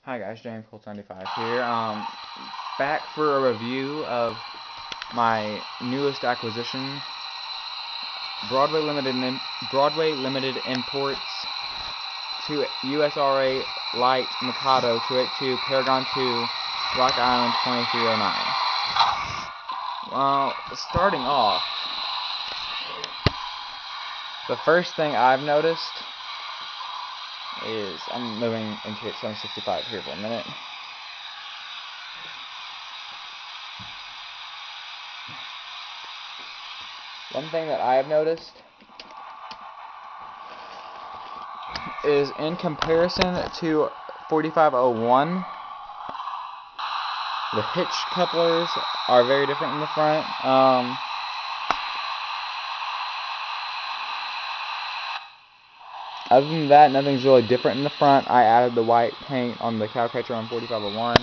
Hi guys, Mkado here. Back for a review of my newest acquisition, Broadway Limited Imports to USRA Light Mkado 282 Paragon 2 Rock Island 2309. Well, starting off, the first thing I've noticed is I'm moving into 765 here for a minute. One thing that I have noticed is in comparison to 4501, the hitch couplers are very different in the front. Other than that, nothing's really different in the front. I added the white paint on the cow catcher on 4501.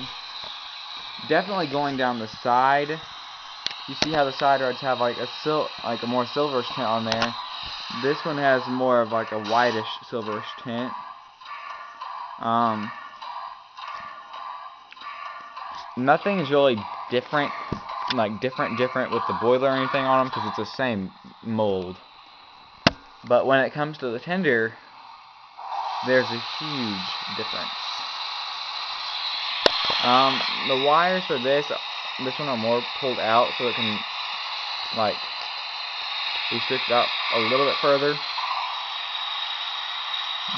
Definitely going down the side. You see how the side rods have like a more silverish tint on there. This one has more of like a whitish silverish tint. Nothing's really different, different with the boiler or anything on them because it's the same mold. But when it comes to the tender, there's a huge difference. The wires for this one are more pulled out so it can like be stretched out a little bit further.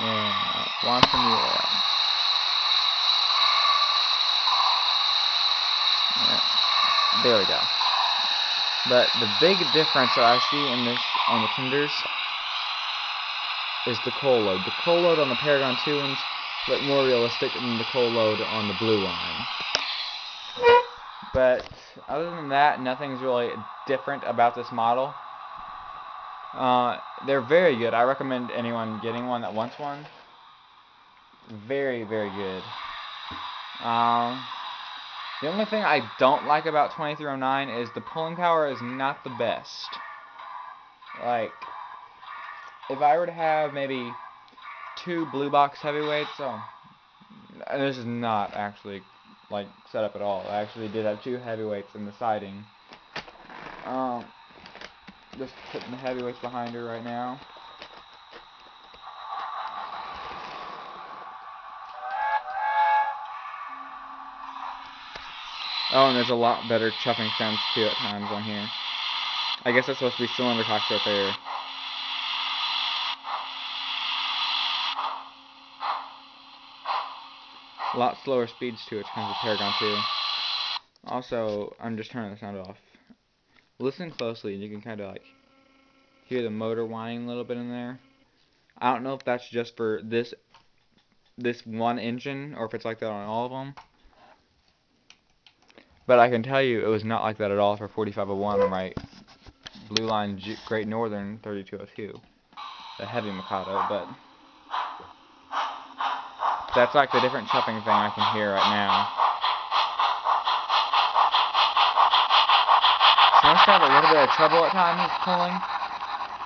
And one from the oil. Yeah, there we go. But the big difference that I see in this on the tenders is the coal load. The coal load on the Paragon 2 ones look more realistic than the coal load on the blue line. But other than that, nothing's really different about this model. They're very good. I recommend anyone getting one that wants one. Very, very good. The only thing I don't like about 2309 is the pulling power is not the best. Like, if I were to have maybe 2 blue box heavyweights, this is not actually like set up at all. I actually did have 2 heavyweights in the siding. Just putting the heavyweights behind her right now. Oh, and there's a lot better chuffing sounds too at times on here. I guess that's supposed to be cylinder cocks right there. A lot slower speeds too, which comes with Paragon 2. Also, I'm just turning the sound off. Listen closely and you can kind of like hear the motor whining a little bit in there. I don't know if that's just for this one engine or if it's like that on all of them. But I can tell you it was not like that at all for 4501 on my Blue Line Great Northern 3202. The heavy Mkado, but that's like the different chuffing thing I can hear right now. So it's got a little bit of trouble at times pulling.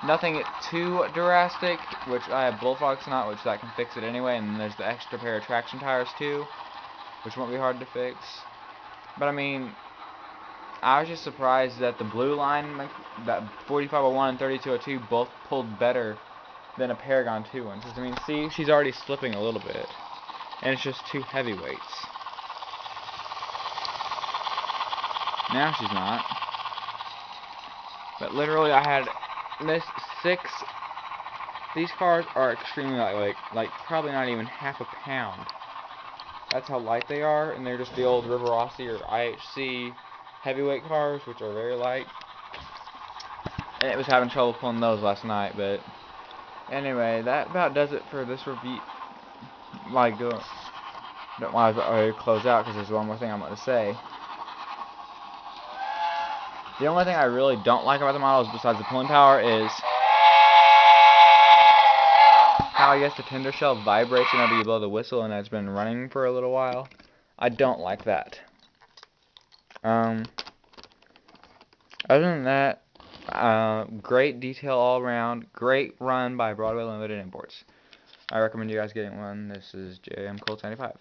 Nothing too drastic, which I have Bullfrogs not, which that can fix it anyway, and then there's the extra pair of traction tires too, which won't be hard to fix. But I mean, I was just surprised that the Blue Line, that 4501 and 3202 both pulled better than a Paragon 2 one. Because I mean, see, she's already slipping a little bit, and it's just 2 heavyweights. Now she's not. But literally, I had this 6. These cars are extremely lightweight, like probably not even half a pound. That's how light they are, and they're just the old Riverossi or IHC heavyweight cars, which are very light. And it was having trouble pulling those last night, but anyway, that about does it for this review. Like, don't want to close out because there's one more thing I'm going to say. The only thing I really don't like about the models, besides the pulling power, is how I guess the tender shell vibrates whenever you blow the whistle, and it's been running for a little while. I don't like that. Other than that, great detail all around. Great run by Broadway Limited Imports. I recommend you guys getting one. This is Mkado.